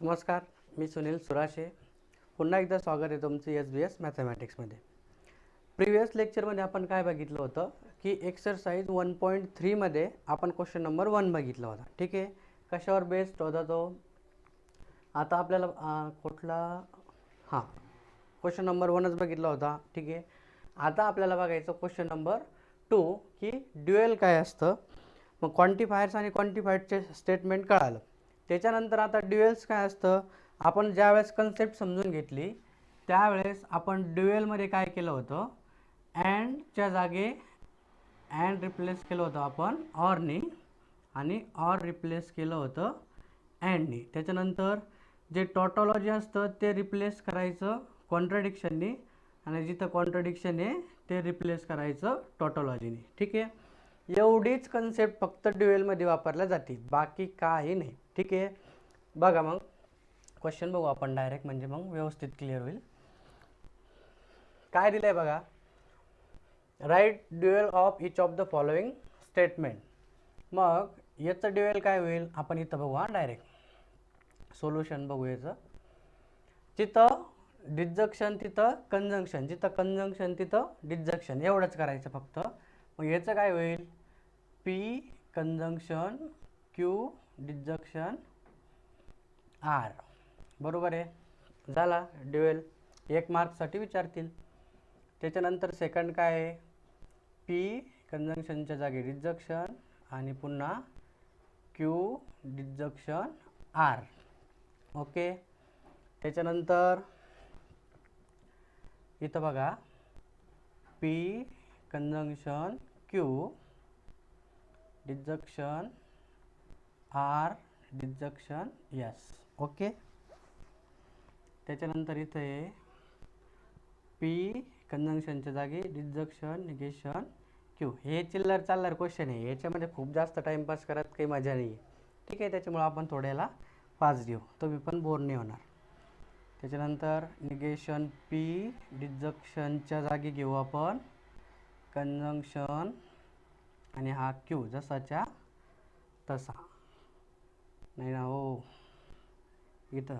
नमस्कार, मी सुनील सुराशे. पुन्हा एकदा स्वागत आहे तुमचं SBS मॅथमॅटिक्समध्ये. प्रिव्हियस लेक्चरमध्ये आपण काय बघितलं होतं की एक्सरसाइज 1.3मध्ये आपण क्वेश्चन नंबर 1 बघितला होता. ठीक आहे, कशावर बेस्ड होता तो? आता आपल्याला क्वेश्चन नंबर 1च बघितला होता. ठीक आहे, आता आपल्याला बघायचं क्वेश्चन नंबर 2 की ड्युएल काय असतं. मग क्वांटिफायर्स आणि क्वांटिफायडचे स्टेटमेंट कळालं. त्याच्यानंतर आता ड्युएल्स काय असतं, आपण ज्यावेळेस कन्सेप्ट समजून घेतली त्यावेळेस आपण ड्युएलमध्ये काय केलं होतं, अँडच्या जागे अँड रिप्लेस केलं होतं आपण ऑरनी, आणि ऑर रिप्लेस केलं होतं अँडनी. त्याच्यानंतर जे टॉटॉलॉजी असतं ते रिप्लेस करायचं कॉन्ट्रडिक्शननी, आणि जिथं कॉन्ट्रडिक्शन आहे ते रिप्लेस करायचं टॉटॉलॉजीने. ठीक आहे, एवढीच कन्सेप्ट फक्त ड्युएलमध्ये वापरल्या जाते, बाकी काही नाही. ठीक आहे, बघा मग क्वेश्चन बघू आपण डायरेक्ट, म्हणजे मग व्यवस्थित क्लिअर होईल. काय दिलंय बघा, write dual of each of the following statement. मग याचं ड्युएल काय होईल आपण इथं बघू. डायरेक्ट सोल्युशन बघू याचं. जिथं डिस्जंक्शन तिथं कंजंक्शन, जिथं कंजंक्शन तिथं डिस्जंक्शन, एवढंच करायचं फक्त. मग याचं काय होईल, P conjunction Q disjunction R. बरोबर आहे, झाला ड्युएल. 1 मार्कसाठी विचारतील. त्याच्यानंतर सेकंड काय आहे, पी कंजंक्शनच्या जागी डिस्जंक्शन आणि पुन्हा क्यू डिस्जंक्शन आर. ओके, त्याच्यानंतर इथं बघा, P conjunction Q disjunction R disjunction yes. Okay, त्याच्यानंतर इथे पी कंजंक्शनच्या जागी डिस्जंक्शन निगेशन क्यू. हे चिल्लर चालणार क्वेश्चन आहे, याच्यामध्ये खूप जास्त टाइमपास करत काही मजा नाही. ठीक आहे, त्याच्यामुळे आपण थोड्याला फास्ट घेऊ, तुम्ही पण बोर नाही होणार. त्याच्यानंतर निगेशन पी डिस्जंक्शनच्या जागी घेऊ आपण कंजंक्शन, आणि हा क्यू जसाच्या तसा. नाही ना हो, इथं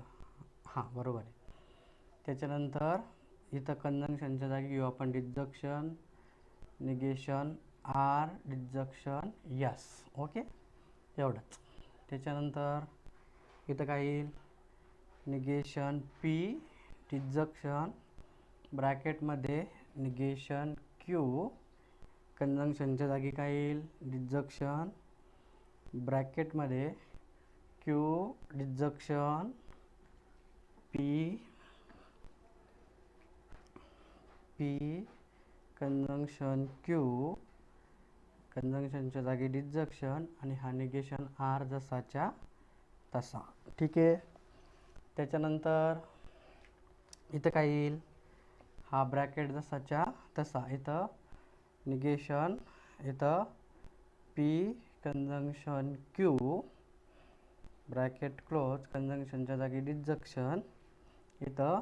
बरोबर आहे. त्याच्यानंतर इथं कंजंक्शनच्या जागी घेऊ आपण disjunction negation or disjunction yes. Okay, एवढंच. त्याच्यानंतर इथं काय येईल, निगेशन पी डिस्जंक्शन ब्रॅकेटमध्ये निगेशन क्यू, कंजंक्शनच्या जागी काय येईल, डिस्जंक्शन ब्रॅकेटमध्ये Q disjunction P conjunction Q, कंजंक्शनच्या जागी डिस्जंक्शन, आणि हा निगेशन आर जसाच्या तसा. ठीक आहे, त्याच्यानंतर इथं काय येईल, हा ब्रॅकेट जसाच्या तसा, इथं निगेशन, इथं P conjunction Q bracket close, कंजंक्शनच्या जागी डिस्जंक्शन, इथं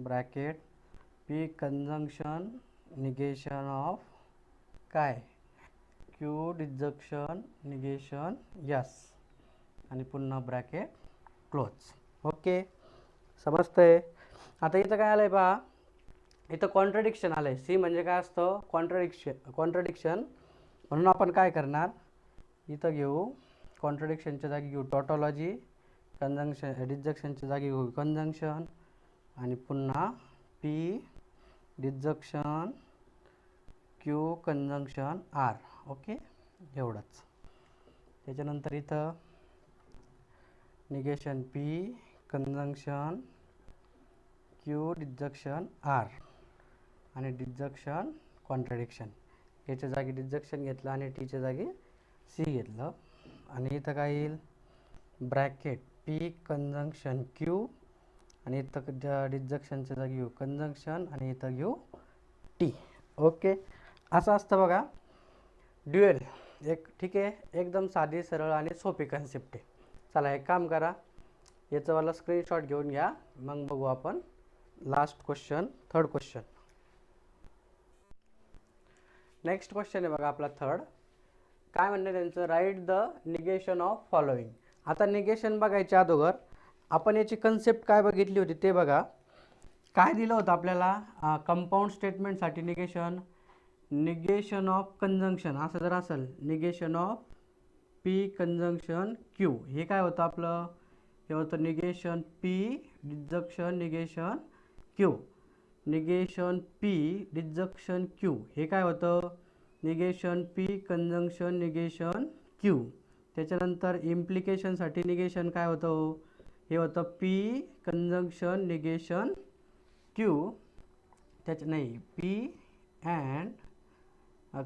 bracket P conjunction negation of काय, क्यू डिस्जंक्शन निगेशन यस, आणि पुन्हा ब्रॅकेट क्लोज. ओके, समजतंय. आता इथं काय आलंय पहा, इथं कॉन्ट्रडिक्शन आलंय. सी म्हणजे काय असतं, कॉन्ट्रडिक्शन. म्हणून आपण काय करणार, इथं घेऊ कॉन्ट्रडिक्शनच्या जागी घेऊ टॉटॉलॉजी, कंजंक्शन डिस्जंक्शनच्या जागी घेऊ कंजंक्शन, आणि पुन्हा P disjunction Q conjunction R. Okay, एवढंच. त्याच्यानंतर इथं negation P conjunction Q disjunction R, आणि डिस्जंक्शन कॉन्ट्रडिक्शन. याच्या जागी डिस्जंक्शन घेतलं आणि टीच्या जागी सी घेतलं, आणि इथं काय येईल, ब्रॅकेट पी कंजंक्शन क्यू, आणि इथं डिस्जंक्शनच्या जागी घेऊ कंजंक्शन, आणि इथं घेऊ टी. ओके, असं असतं बघा ड्युएल. ठीक आहे, एकदम साधी सरळ आणि सोपी कन्सेप्ट आहे. चला एक काम करा, याचं वाला स्क्रीनशॉट घेऊन घ्या, मग बघू आपण last question, third question. Next question आहे बघा आपला थर्ड. काय म्हणणं त्यांचं, write the negation of following. आता निगेशन बघायच्या अगोदर आपण याची कन्सेप्ट काय बघितली होती ते बघा. काय दिलं होतं आपल्याला कंपाऊंड स्टेटमेंटसाठी निगेशन ऑफ कंजंक्शन असं जर असेल, negation of P conjunction Q, हे काय होतं आपलं, हे होतं negation P disjunction negation Q. Negation P disjunction Q हे काय होतं, negation P conjunction negation Q. त्याच्यानंतर इम्प्लिकेशनसाठी निगेशन काय होतं, हे होतं पी कंजंक्शन निगेशन क्यू. त्याच्या नाही पी अँड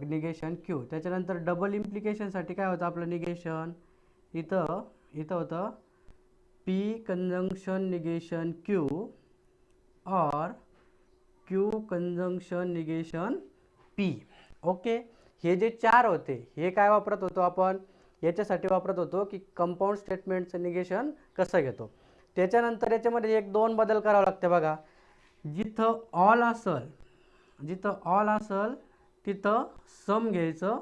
निगेशन क्यू. त्याच्यानंतर डबल इम्प्लिकेशनसाठी काय होतं आपलं निगेशन, इथं होतं पी कंजंक्शन निगेशन क्यू और Q conjunction negation P. Okay, हे जे चार होते हे काय वापरत होतो आपण, याच्यासाठी वापरत होतो की कंपाऊंड स्टेटमेंटचं निगेशन कसं घेतो. त्याच्यानंतर याच्यामध्ये एक दोन बदल करावं लागते बघा. जिथं ऑल असेल तिथं सम घ्यायचं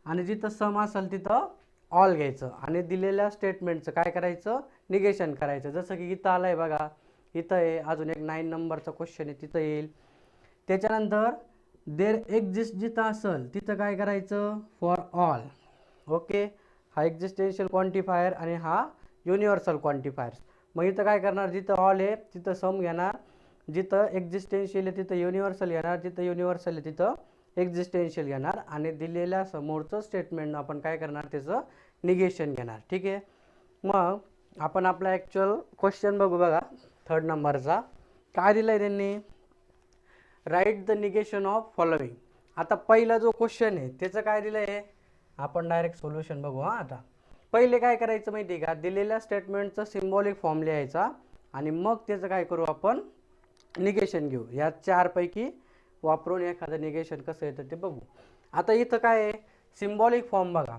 आणि जिथं सम असेल तिथं ऑल घ्यायचं आणि दिलेल्या स्टेटमेंटचं काय करायचं, निगेशन करायचं. जसं की इथं आलं आहे बघा, इथं आहे, अजून एक 9 नंबरचा क्वेश्चन आहे तिथं येईल. त्याच्यानंतर देर एक्झिस्ट जिथं असेल तिथं काय करायचं, फॉर ऑल. ओके, हा एक्झिस्टेन्शियल क्वांटिफायर आणि हा युनिव्हर्सल क्वांटिफायर्स. मग इथं काय करणार, जिथं ऑल आहे तिथं सम घेणार, जिथं एक्झिस्टेन्शियल आहे तिथं युनिव्हर्सल घेणार, जिथं युनिव्हर्सल आहे तिथं एक्झिस्टेन्शियल घेणार आणि दिलेल्या समोरचं स्टेटमेंट आपण काय करणार, त्याचं निगेशन घेणार. ठीक आहे, मग आपण आपला ॲक्च्युअल क्वेश्चन बघू बघा. 3rd नंबरचा काय दिलं आहे त्यांनी, write the negation of following. आता पहिला जो क्वेश्चन आहे त्याचं काय दिलं आहे, आपण डायरेक्ट सोल्युशन बघू. आता पहिले काय करायचं माहिती आहे का, दिलेल्या स्टेटमेंटचं सिम्बॉलिक फॉर्म लिहायचा आणि मग त्याचं काय करू आपण, निगेशन घेऊ. या चारपैकी वापरून एखादं निगेशन कसं येतं ते बघू. आता इथं काय आहे, सिम्बॉलिक फॉर्म बघा.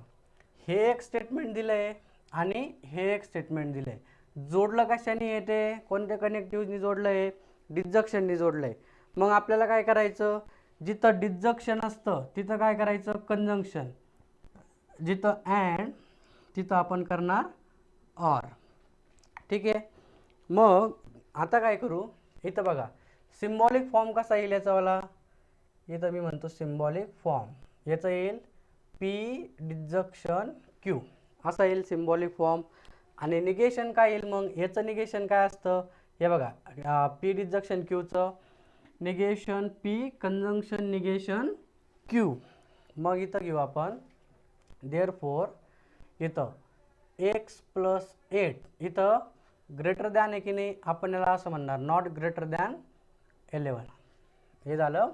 हे एक स्टेटमेंट दिलं आहे आणि हे एक स्टेटमेंट दिलं आहे. जोडलं कशाने येते, कोणत्या कनेक्टिव्हनी जोडलं आहे, डिजक्शननी जोडलं आहे. मग आपल्याला काय करायचं, जिथं डिजक्शन असतं तिथं काय करायचं, कंजंक्शन. जिथं अँड तिथं आपण करणार ऑर. ठीक आहे, मग आता काय करू, इथं बघा सिम्बॉलिक फॉर्म कसा येईल याचावाला, इथं मी म्हणतो सिम्बॉलिक फॉर्म याचं येईल पी डिजक्शन क्यू असा येईल सिम्बॉलिक फॉर्म. आणि निगेशन काय येईल, मग याचं निगेशन काय असतं, हे बघा पी डिजक्शन क्यूचं negation P conjunction negation Q. मग इथं घेऊ आपण देअरफॉर इथं x+8 इथं ग्रेटर दॅन आहे की नाही, आपण याला असं म्हणणार नॉट ग्रेटर दॅन 11. हे झालं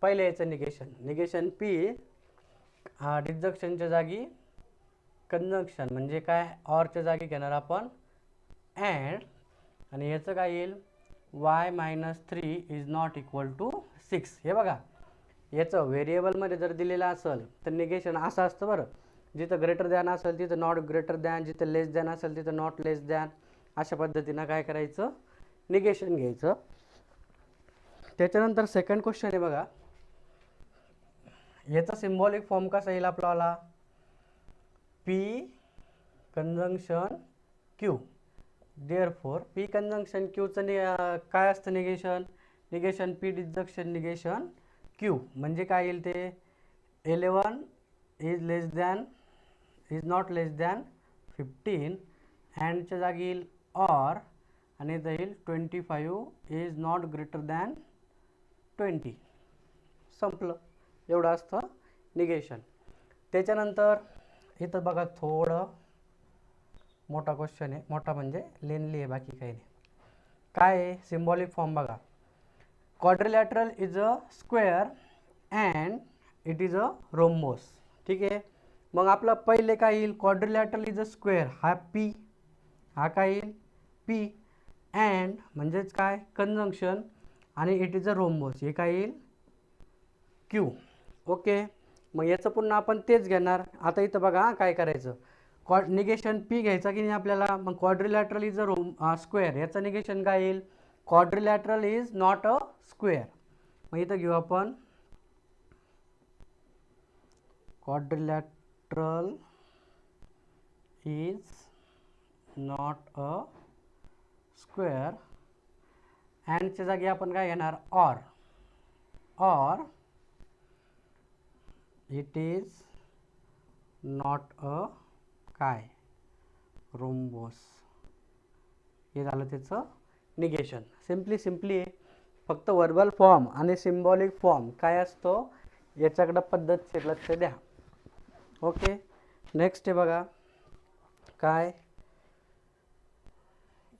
पहिले याचं निगेशन. निगेशन पी डिजक्शनच्या जागी कंजंक्शन म्हणजे काय, ऑरच्या जागी घेणार आपण अँड. आणि याचं काय येईल, y-3 is not equal to 6. हे बघा याचं व्हेरिएबलमध्ये जर दिलेलं असेल तर निगेशन असं असतं बरं, जिथं ग्रेटर दॅन असेल तिथं नॉट ग्रेटर दॅन, जिथं लेस दॅन असेल तिथं नॉट लेस दॅन, अशा पद्धतीनं काय करायचं, निगेशन घ्यायचं. त्याच्यानंतर सेकंड क्वेश्चन आहे बघा, याचा सिम्बॉलिक फॉर्म कसा येईल आपल्याला, P conjunction Q. Therefore P conjunction क्यूचं काय असतं negation, negation P disjunction negation Q म्हणजे काय येईल ते, 11 इज नॉट लेस दॅन 15 अँडच्या जागी येईल ऑर आणि इथं येईल 25 इज नॉट ग्रेटर दॅन 20. संपलं, एवढं असतं निगेशन. त्याच्यानंतर इथं बघा थोडं मोठा क्वेश्चन आहे, मोठा म्हणजे लेनली आहे, बाकी काही नाही. काय आहे सिम्बॉलिक फॉर्म बघा, quadrilateral is a square and it is a rhombus. ठीक आहे, मग आपलं पहिले काय येईल, क्वाड्रिलॅटरल इज अ स्क्वेअर हा पी, हा काय येईल पी, अँड म्हणजेच काय कंजंक्शन आणि इट इज अ रोम्बोस हे काय येईल क्यू. ओके, मग याचं पुन्हा आपण तेच घेणार. आता इथं बघा काय करायचं, निगेशन पी घ्यायचा की नाही आपल्याला, मग क्वाड्रिलॅटरल इज अ स्क्वेअर याचं निगेशन काय येईल, quadrilateral is not a square. मग इथं घेऊ आपण quadrilateral is not a square अँडच्या जागी आपण काय घेणार or it is not a काय रोम्बोस. हे झालं त्याचं निगेशन. सिम्पली फक्त वर्बल फॉर्म आणि सिम्बॉलिक फॉर्म काय असतो याच्याकडं पद्धतशीर लक्ष द्या. ओके, नेक्स्ट आहे बघा काय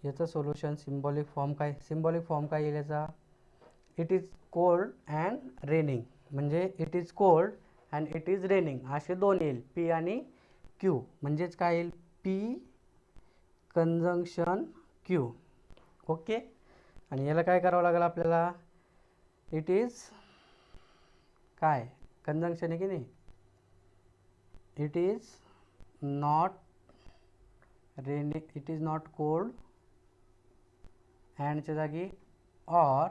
याचं सोल्युशन. सिम्बॉलिक फॉर्म काय येईल याचा. It is cold and raining, म्हणजे it is cold and it is raining असे दोन येईल, पी आणि क्यू. म्हणजेच काय येईल पी कंजंक्शन क्यू. ओके, आणि याला काय करावं लागेल आपल्याला. इट इज काय कंजंक्शन आहे की नाही. It is not raining, it is not cold अँडच्या जागी ऑर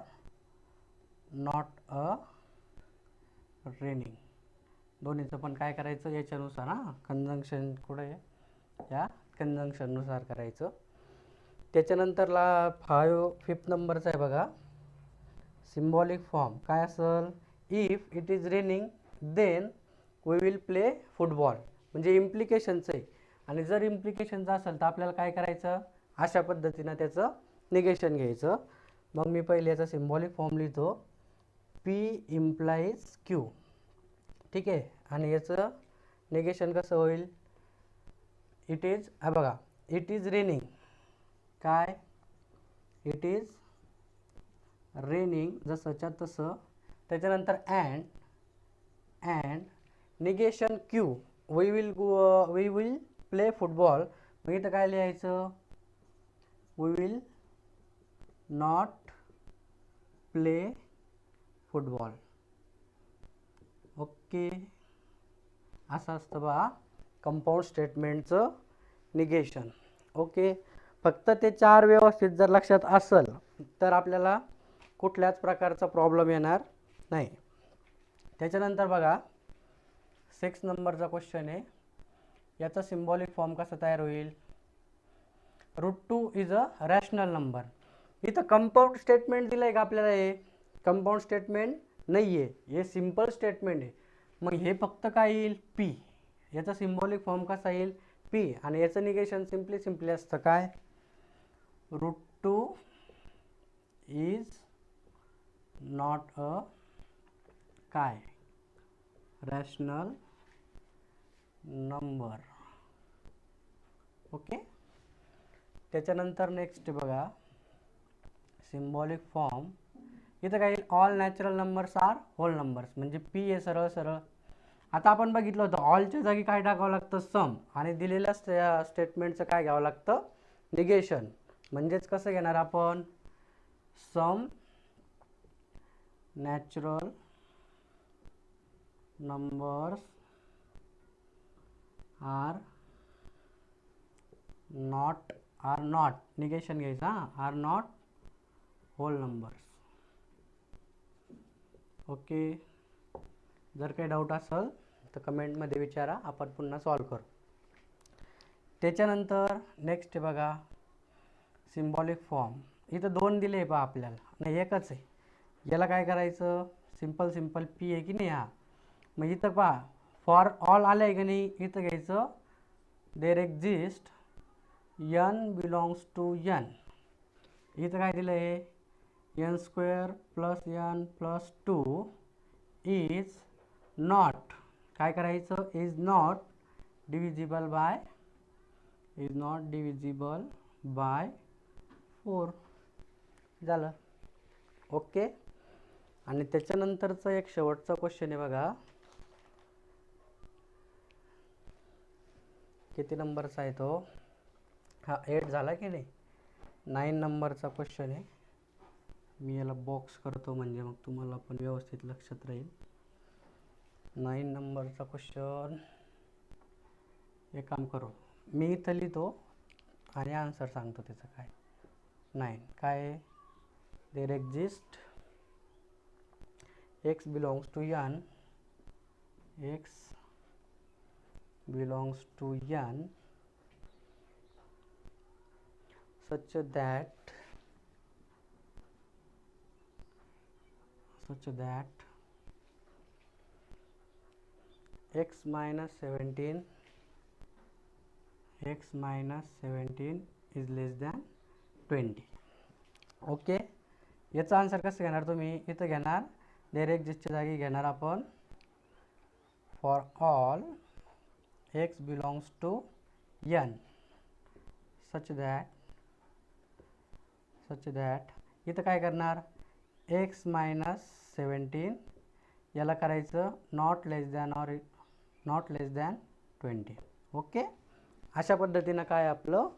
नॉट अ रेनिंग. दोन्हीचं पण काय करायचं याच्यानुसार. कंजंक्शन कुठे या कंजंक्शननुसार करायचं. त्याच्यानंतरला 5th नंबरचा आहे बघा सिम्बॉलिक फॉर्म. काय असेल. If it is raining then we will play football. म्हणजे इम्प्लिकेशनचं आहे, आणि जर इम्प्लिकेशनचं असेल तर आपल्याला काय करायचं अशा पद्धतीनं त्याचं निगेशन घ्यायचं. मग मी पहिले याचा सिम्बॉलिक फॉर्म लिहितो. P implies Q. ठीक आहे, आणि याचं निगेशन कसं होईल. इट इज बघा इट इज रेनिंग काय इट इज रेनिंग जसंच्या तसं. त्याच्यानंतर and negation Q we will play football. मग इथं काय लिहायचं we will not play football. Okay, असं असतं बा कंपाऊंड स्टेटमेंटचं निगेशन. ओके, फक्त ते 4 व्यवस्थित जर लक्षात असेल तर आपल्याला कुठल्याच प्रकारचा प्रॉब्लेम येणार नाही. त्याच्यानंतर बघा 6 नंबरचा क्वेश्चन आहे. याचा सिम्बॉलिक फॉर्म कसा तयार होईल. √2 इज अ रॅशनल नंबर. इथं कंपाऊंड स्टेटमेंट दिलं आहे का आपल्याला. हे कंपाऊंड स्टेटमेंट नाही आहे, हे सिम्पल स्टेटमेंट आहे. मग हे फक्त काय येईल पी. याचा सिम्बॉलिक फॉर्म कसा येईल पी, आणि याचं निगेशन सिम्पली असतं काय √2 इज नॉट अ काय रॅशनल नंबर. ओके, त्याच्यानंतर नेक्स्ट बघा सिम्बॉलिक फॉर्म. इथं काय येईल all natural numbers are whole numbers. म्हणजे पी हे सरळ. आता आपण बघितलं होतं ऑलच्या जागी काय टाकावं लागतं सम, आणि दिलेल्या स्टेटमेंटचं काय घ्यावं लागतं निगेशन. म्हणजेच कसं घेणार आपण some natural numbers are not negation घ्यायचा are not whole numbers. Okay, जर काही डाऊट असेल तर कमेंटमध्ये विचारा, आपण पुन्हा सॉल्व करू. त्याच्यानंतर नेक्स्ट बघा सिम्बॉलिक फॉर्म. इथं 2 दिले आहे पहा आपल्याला, नाही एकच आहे. याला काय करायचं सिम्पल पी आहे की नाही. मग इथं पहा फॉर ऑल आलं आहे की नाही. इथं घ्यायचं there exist n belongs to n. इथं काय दिलं आहे n² + n + 2 इज नॉट काय करायचं इज नॉट डिव्हिजिबल बाय 4 झालं. ओके, आणि त्याच्यानंतरचं एक शेवटचा क्वेश्चन आहे बघा. किती नंबरचा आहे तो. 8 झाला की नाही. 9 नंबरचा क्वेश्चन आहे. मी याला बॉक्स करतो म्हणजे मग तुम्हाला पण व्यवस्थित लक्षात राहील. 9 नंबरचा क्वेश्चन. एक काम करू मी इथं लिहितो आणि आन्सर सांगतो त्याचं काय. 9 काय देर exist x belongs to n such that such that x minus 17 is less than 20. Okay, याचा आन्सर कसं घेणार तुम्ही? इथं घेणार डायरेक्ट जिसच्या जागी घेणार आपण for all x belongs to n such that इथं काय करणार? x मायनस 17 याला करायचं नॉट लेस दॅन 20. ओके, अशा पद्धतीनं काय आपलं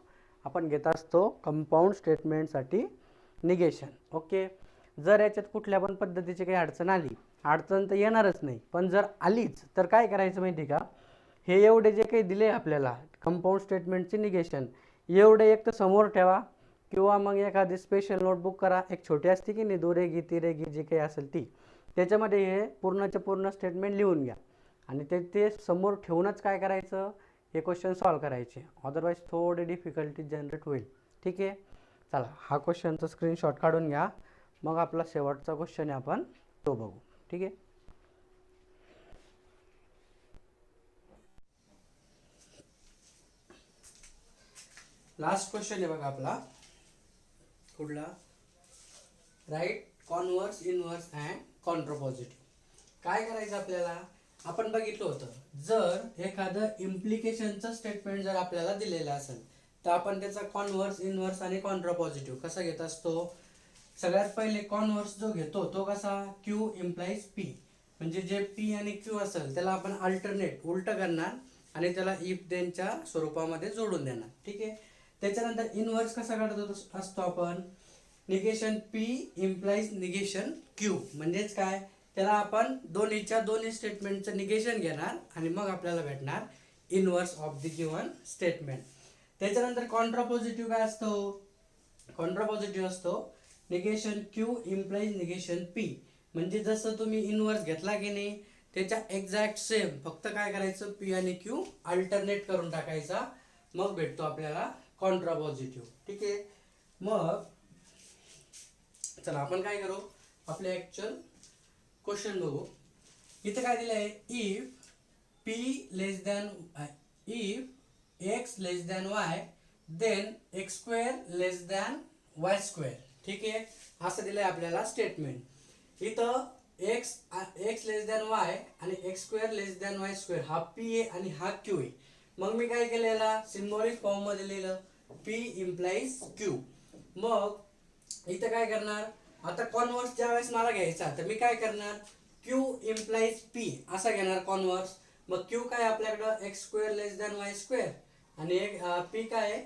आपण घेत असतो कंपाऊंड स्टेटमेंटसाठी निगेशन. ओके, जर याच्यात कुठल्या पण पद्धतीची काही अडचण तर येणारच नाही, पण जर आलीच तर काय करायचं माहिती का? हे एवढे जे काही दिले आपल्याला कंपाऊंड स्टेटमेंटचे निगेशन, एवढे एक तर समोर ठेवा किंवा मग एखादी स्पेशल नोटबुक करा, एक छोटी असते की नाही, दुरेगी तिरेगी जी काही असेल ती, त्याच्यामध्ये हे पूर्णचे पूर्ण स्टेटमेंट लिहून घ्या आणि ते समोर ठेवूनच काय करायचं, हे क्वेश्चन सॉल्व करायचे. अदरवाईज थोडी डिफिकल्टी जनरेट होईल. ठीक आहे, चला हा क्वेश्चनचा स्क्रीनशॉट काढून घ्या, मग आपला शेवटचा क्वेश्चन आहे आपण तो बघू. ठीक आहे, लास्ट क्वेश्चन आहे बघा आपला. कुठला? Right converse, inverse and contrapositive. काय करायचं आपल्याला? आपण बघितलं होतं, जर एखादं इम्प्लिकेशनचं स्टेटमेंट जर आपल्याला दिलेलं असेल तर आपण त्याचा कॉन्व्हर्स, इनव्हर्स आणि कॉन्ट्रापॉझिटिव्ह कसा घेत असतो? सगळ्यात पहिले कॉन्व्हर्स जो घेतो तो कसा? Q इम्प्लाइज P, म्हणजे जे P आणि Q असेल त्याला आपण अल्टरनेट उलट करणार आणि त्याला इफ देनच्या स्वरूपामध्ये जोडून देणार. ठीक आहे, त्याच्यानंतर इनव्हर्स कसा काढत असतो आपण? Negation P implies negation Q, म्हणजेच काय? त्याला आपण दोन्ही स्टेटमेंटचं निगेशन घेणार आणि मग आपल्याला भेटणार inverse of the given statement. त्याच्यानंतर कॉन्ट्रापॉझिटिव्ह काय असतो? कॉन्ट्रापॉझिटिव्ह असतो negation Q implies negation P, म्हणजे जसं तुम्ही इनव्हर्स घेतला की नाही त्याच्या एक्झॅक्ट सेम, फक्त काय करायचं? P आणि Q अल्टरनेट करून टाकायचा, मग भेटतो आपल्याला कॉन्ट्रापॉझिटिव्ह. ठीक आहे, मग चला आपण काय करू, आपले ॲक्च्युअल क्वेश्चन बघू. इथे काय दिलं आहे? If x less than y then x square less than y square. ठीक आहे, असं दिलंय आपल्याला स्टेटमेंट. इथं x लेस दॅन y आणि x square less than y square हा p आहे आणि हा q आहे. मग मी काय केलं, याला सिम्बॉलिक फॉर्म मध्ये लिहिलं p इम्प्लाइज q. मग इथं काय करणार? आता कॉन्व्हर्स ज्या वेळेस मला घ्यायचा तर मी काय करणार? Q इम्प्लाइज P असा घेणार कॉन्व्हर्स. मग Q काय आपल्याकडं? x square less than y square आणि P काय आहे?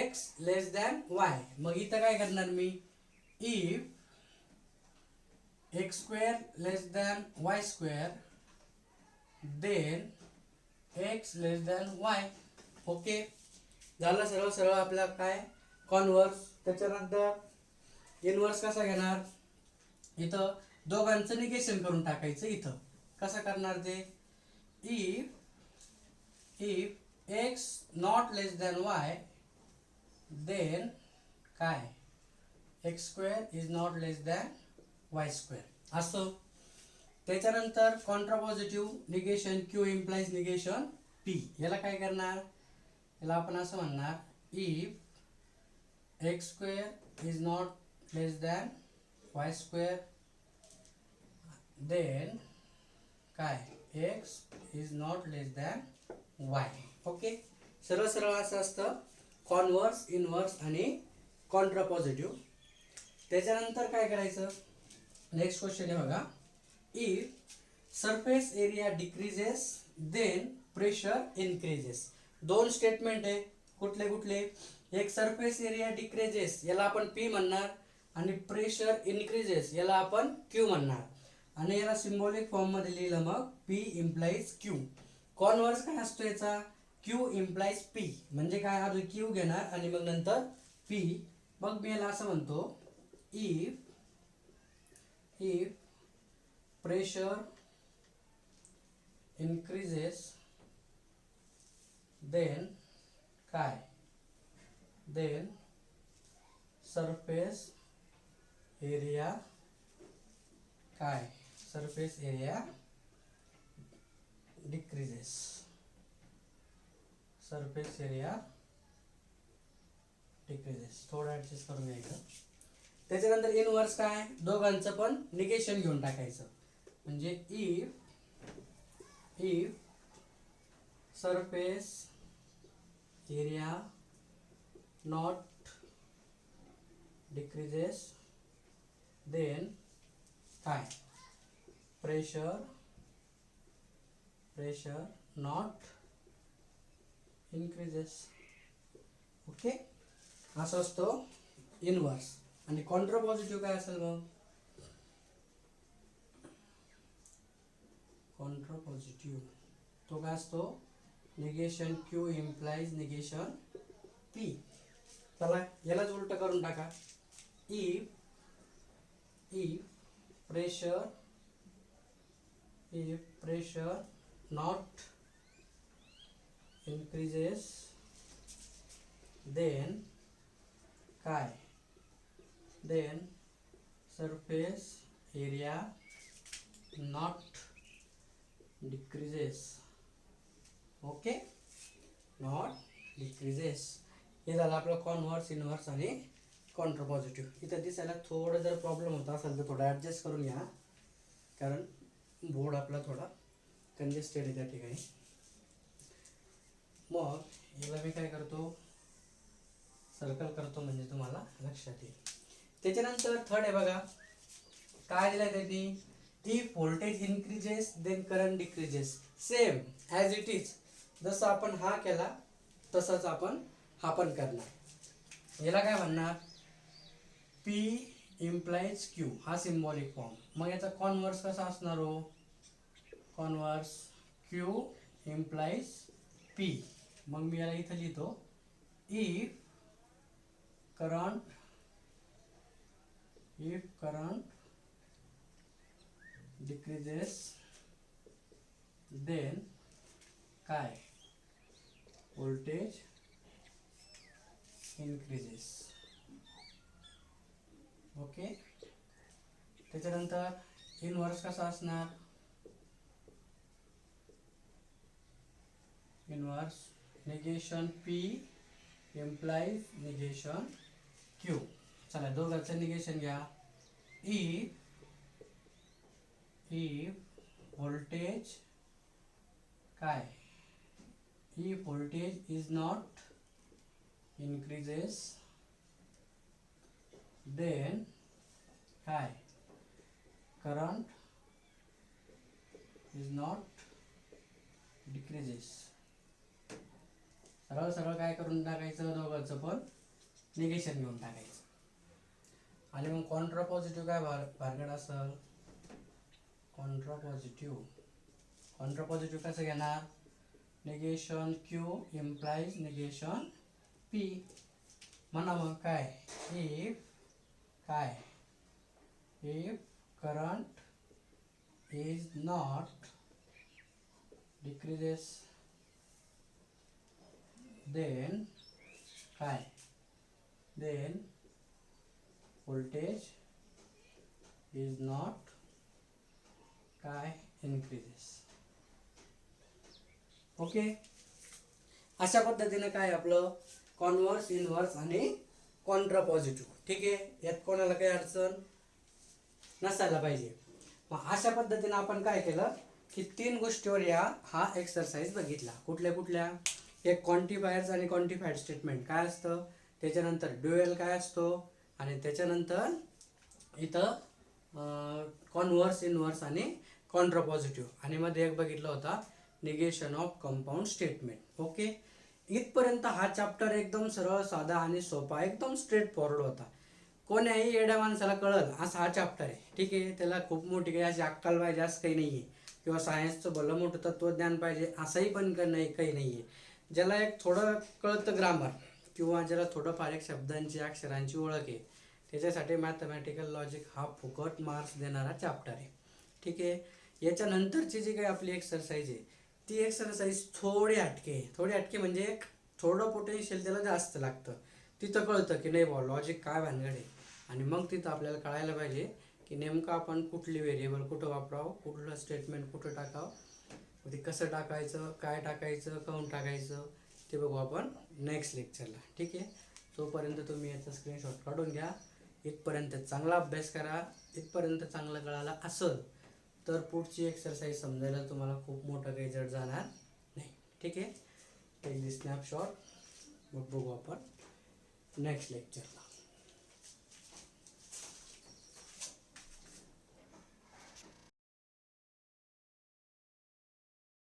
x लेस दॅन y. मग इथं काय करणार मी? If x square less than y square then x less than y. Okay, झालं सरळ सरळ आपला काय? कॉन्व्हर्स. त्याच्यानंतर इनव्हर्स कसा घेणार? इथं दोघांचं निगेशन करून टाकायचं. इथं कसं करणार ते? If x not less than y then काय? x square is not less than y square असं. त्याच्यानंतर contrapositive negation Q implies negation P. याला काय करणार? याला आपण असं म्हणणार if x square is not less than y square then काय? x is not less than y. Okay, सरळ सरळ असं असतं कॉन्व्हर्स, इनव्हर्स आणि कॉन्ट्रापॉझिटिव्ह. त्याच्यानंतर काय करायचं? नेक्स्ट क्वेश्चन आहे बघा. If surface area decreases then pressure increases. दोन स्टेटमेंट आहे. कुठले कुठले? एक सरफेस एरिया डिक्रीजेस याला आपण P म्हणणार आणि प्रेशर इन्क्रीजेस याला आपण Q म्हणणार आणि याला सिम्बॉलिक फॉर्म मध्ये लिहिलं मग P इम्प्लाइज Q. कॉन्व्हर्स काय असतो याचा? Q इम्प्लाइज P, म्हणजे काय? आधी Q घेणार आणि मग नंतर P. मग मी याला असं म्हणतो इफ प्रेशर इन्क्रीजेस देन काय? देन सरफेस एरिया काय surface area decreases, surface area decreases. थोडं ऍडजस्ट करून घ्यायचं. त्याच्यानंतर इनवर्स काय, दोघांचं पण निगेशन घेऊन टाकायचं. म्हणजे if surface area not decreases then काय प्रेशर नॉट इन्क्रीजेस. ओके, असं असतो इनवर्स. आणि कॉन्ट्रा पॉझिटिव्ह काय असेल मग, कॉन्ट्रा पॉझिटिव्ह तो काय असतो, negation Q implies negation P. चला यालाच उलट करून टाका. If pressure not increases then काय, then surface area not decreases. Okay, not decreases. हे झालं आपलं कॉन्व्हर्स, इनव्हर्स आणि कॉन्ट्रा पॉझिटिव्ह. इथं दिसायला थोडं जर प्रॉब्लेम होता असेल तर थोडं ॲडजस्ट करून घ्या, कारण बोर्ड आपला थोडा कंजेस्टेड आहे त्या ठिकाणी. मग याला मी काय करतो, सर्कल करतो म्हणजे तुम्हाला लक्षात येईल. त्याच्यानंतर थर्ड आहे बघा, काय दिलंय त्यांनी, if voltage increases then current decreases. Same as it is, जसं आपण हा केला तसंच आपण हा पण करणार. याला काय म्हणणार, P इम्प्लाइज Q, हा सिम्बॉलिक फॉर्म. मग याचा कॉन्व्हर्स कसा असणार हो, कॉन्व्हर्स Q इम्प्लाइज P. मग मी याला इथं लिहितो, इफ करंट डिक्रीजेस देन काय व्होल्टेज इन्क्रीजेस. ओके, त्याच्यानंतर इनवर्स कसा असणार, inverse negation P implies negation Q. चला दोघांचं निगेशन घ्या. इफ व्होल्टेज काय, if voltage is not increases then काय current is not decreases. सरळ सरळ काय करून टाकायचं, दोघांचं पण निगेशन घेऊन टाकायचं. आणि मग कॉन्ट्रा पॉझिटिव्ह काय भानगड असेल, कॉन्ट्रा पॉझिटिव्ह कसं घेणार, negation Q implies negation P. म्हणा मग काय, if current is not decreases then काय, देन व्होल्टेज इज नॉट काय इन्क्रीजेस. ओके, अशा पद्धतीने काय आपलं कॉन्व्हर्स, इनव्हर्स आणि कॉन्ट्रा पॉझिटिव्ह. ठीक आहे, यात कोणाला काही अडचण नसायला पाहिजे. मग अशा पद्धतीने आपण काय केलं की 3 गोष्टीवर हा एक्सरसाइज बघितला. कुठल्या, एक क्वांटिफायर्स आणि क्वांटिफाईड स्टेटमेंट काय असतं, त्याच्यानंतर ड्युएल काय असतो, आणि त्याच्यानंतर इथं कॉन्व्हर्स, इनव्हर्स आणि कॉन्ट्रा पॉझिटिव्ह. आणि मध्ये एक बघितला होता negation of compound statement. Okay, इथपर्यंत हा चॅप्टर एकदम सरळ साधा आणि सोपा, एकदम स्ट्रेट फॉरवर्ड होता. कोण्याही येड्या माणसाला कळल असा हा चॅप्टर आहे. ठीक आहे, त्याला खूप मोठी काही अशी अक्कल पाहिजे असं काही नाही आहे, किंवा सायन्सचं भलं मोठं तत्त्वज्ञान पाहिजे असंही पण काही नाही आहे. ज्याला एक थोडं कळतं ग्रामर, किंवा ज्याला थोडंफार एक शब्दांची, अक्षरांची ओळख आहे, त्याच्यासाठी मॅथमॅटिकल लॉजिक हा फुकट मार्क्स देणारा चॅप्टर आहे. ठीक आहे, याच्यानंतरची जी काही आपली एक्सरसाइज आहे ती एक्सरसाइज थोडी हटके म्हणजे थोडं पोटेन्शियल त्याला जास्त लागतं. तिथं कळतं की नाही बॉ लॉजिक काय भानगड आहे, आणि मग तिथं आपल्याला कळायला पाहिजे की नेमकं आपण कुठली व्हेरिएबल कुठं वापरावं, कुठलं स्टेटमेंट कुठं टाकावं, ते कसं टाकायचं, काय टाकायचं, काऊन टाकायचं ते बघू आपण नेक्स्ट लेक्चरला. ठीक आहे, तोपर्यंत तुम्ही याचा स्क्रीनशॉट काढून घ्या. इथपर्यंत चांगला अभ्यास करा. इथपर्यंत चांगलं कळालं असेल तर पुढची एक्सरसाइज समजायला तुम्हाला खूप मोठं काही जड जाणार नाही. ठीक आहे, टेक दी स्नॅपशॉट. मग बघू आपण नेक्स्ट लेक्चरला.